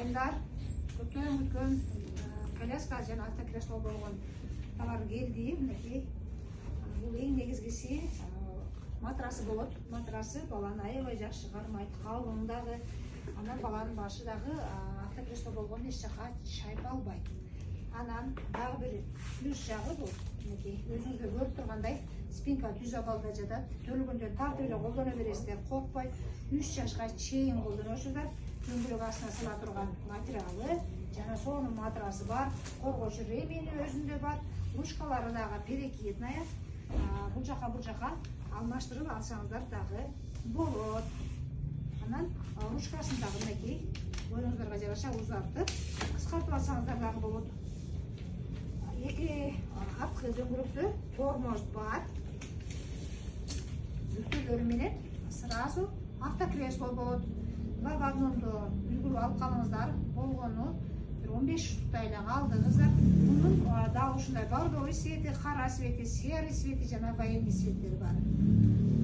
ағайындар, көптен күткен коляска және автокресло болған товар келді. Мінекей бұл ең негізгісі матрасы болады. Матрасы баланы аябай жақсы шығармайды, қалыңдағы, ана баланың башыдағы автокресло болған еш жаққа шайып албайды. Анан дағы бір плюс жағы бұл. Мінекей өзіңізді көріп тұрғандай спинка түз абалда жатады. Төлігінде тартып еле қолдана бересіздер, қорқпай. 3 жашқа чейін қолданасыздар. Дөңгелек астына сала тұрған материалы, жаңа соның матрасы бар, қорғаушы ремені өзінде бар, ручкалары дағы перекидная. Бұл жаққа алмаштырып алсаңыздар дағы болады. Анан ручкасын дағы мінекей бойыңыздарға жараша ұзартып, қысқартып алсаңыздар дағы болады. Екі артқы дөңгелекте тормоз бар. Жүктелеріменен сразу автокресло болады. Бар вагонды үлгіріп алып қалыңыздар, болғаны 15 тұтайлақ алдыңыздар. Бұның дауышында бордовый светі, қара светі, серый светі, және военный светтері бар.